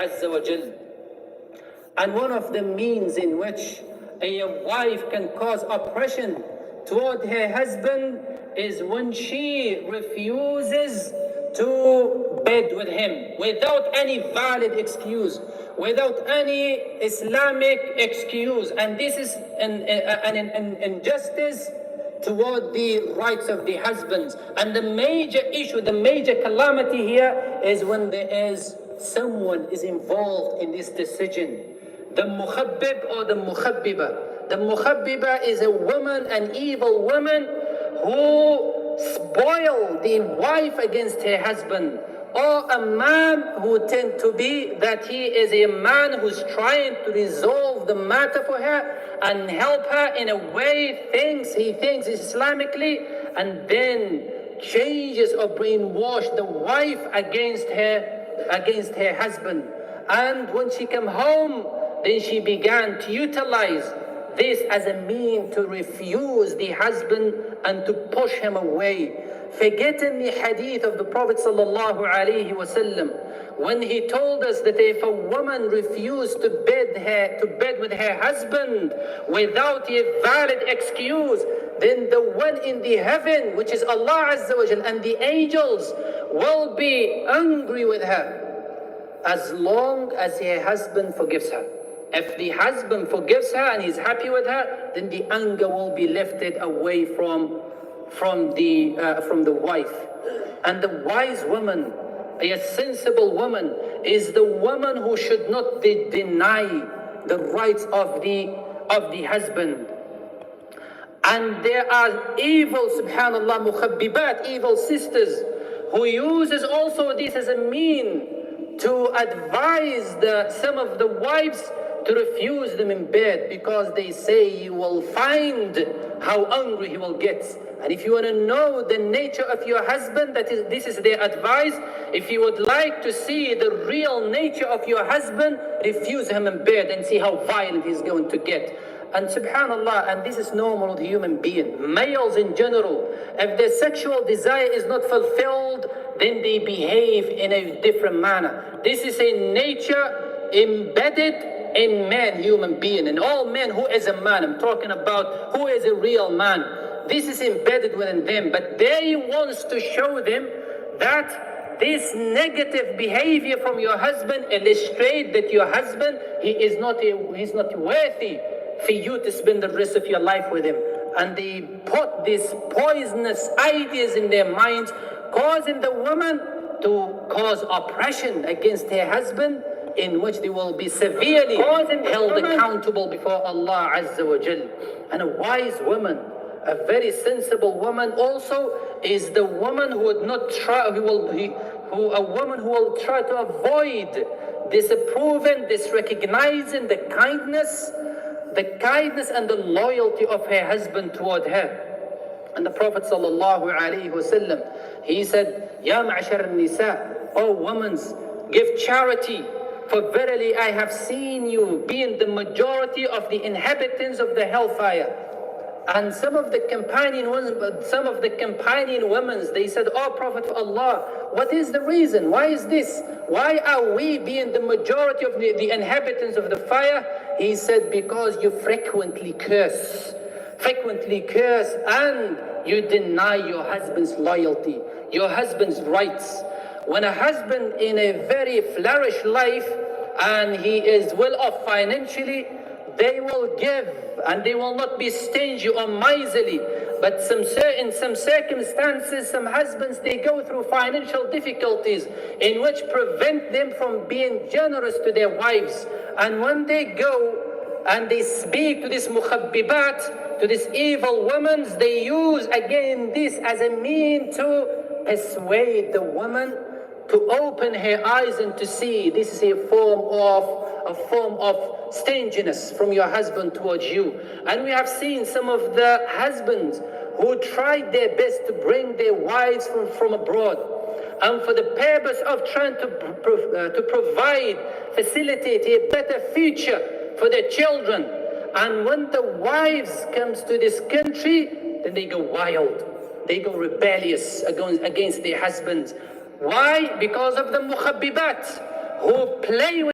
Azza wa Jal. And one of the means in which a wife can cause oppression toward her husband is when she refuses to bed with him without any valid excuse, without any Islamic excuse. And this is an injustice toward the rights of the husbands. And the major issue, the major calamity here is when there is someone is involved in this decision. The mukhabbib or the mukhabbiba. The mukhabbiba is a woman, an evil woman who spoiled the wife against her husband, or a man who tend to be that he is a man who's trying to resolve the matter for her and help her in a way he thinks Islamically, and then changes or brainwash the wife against her husband. And when she came home, then she began to utilize this as a means to refuse the husband and to push him away. Forgetting the hadith of the Prophet sallallahu alaihi wasallam, when he told us that if a woman refused to bed with her husband without a valid excuse, then the one in the heaven, which is Allah Azza wa Jal, and the angels will be angry with her as long as her husband forgives her. If the husband forgives her and is happy with her, then the anger will be lifted away from the wife. And the wise woman, a sensible woman, is the woman who should not deny the rights of the husband. And there are evil, subhanallah, mukhabbibat, evil sisters, who uses also this as a mean to advise some of the wives to refuse them in bed, because they say you will find how angry he will get. And if you want to know the nature of your husband, this is their advice. If you would like to see the real nature of your husband, refuse him in bed and see how violent he's going to get. And subhanallah, and this is normal with human being, males in general, if their sexual desire is not fulfilled, then they behave in a different manner. This is a nature embedded in man, human being, and all men. Who is a man? I'm talking about who is a real man. This is embedded within them, but they wants to show them that this negative behavior from your husband illustrate that your husband, he's not worthy for you to spend the rest of your life with him. And they put these poisonous ideas in their minds, causing the woman to cause oppression against her husband, in which they will be severely held accountable before Allah Azza wa Jal. And a wise woman, a very sensible woman also, is the woman who would not try, a woman who will try to avoid disapproving, disrecognizing the kindness and the loyalty of her husband toward her. And the Prophet sallallahu alaihi wasallam, he said, "Ya ma'ashar nisa, O women, give charity. For verily I have seen you being the majority of the inhabitants of the hellfire." And some of the companion women, they said, "Oh Prophet of Allah, what is the reason? Why is this? Why are we being the majority of the inhabitants of the fire?" He said, "Because you frequently curse, and you deny your husband's loyalty, your husband's rights." When a husband in a very flourished life and he is well off financially, they will give and they will not be stingy or miserly. But in some circumstances, some husbands, they go through financial difficulties in which prevent them from being generous to their wives. And when they go and they speak to this mukhabbibat, to this evil women, they use again this as a mean to persuade the woman to open her eyes and to see this is a form of stinginess from your husband towards you. And we have seen some of the husbands who tried their best to bring their wives from abroad, and for the purpose of trying to provide, facilitate a better future for their children. And when the wives comes to this country, then they go wild, they go rebellious against their husbands. Why? Because of the mukhabbibat who play with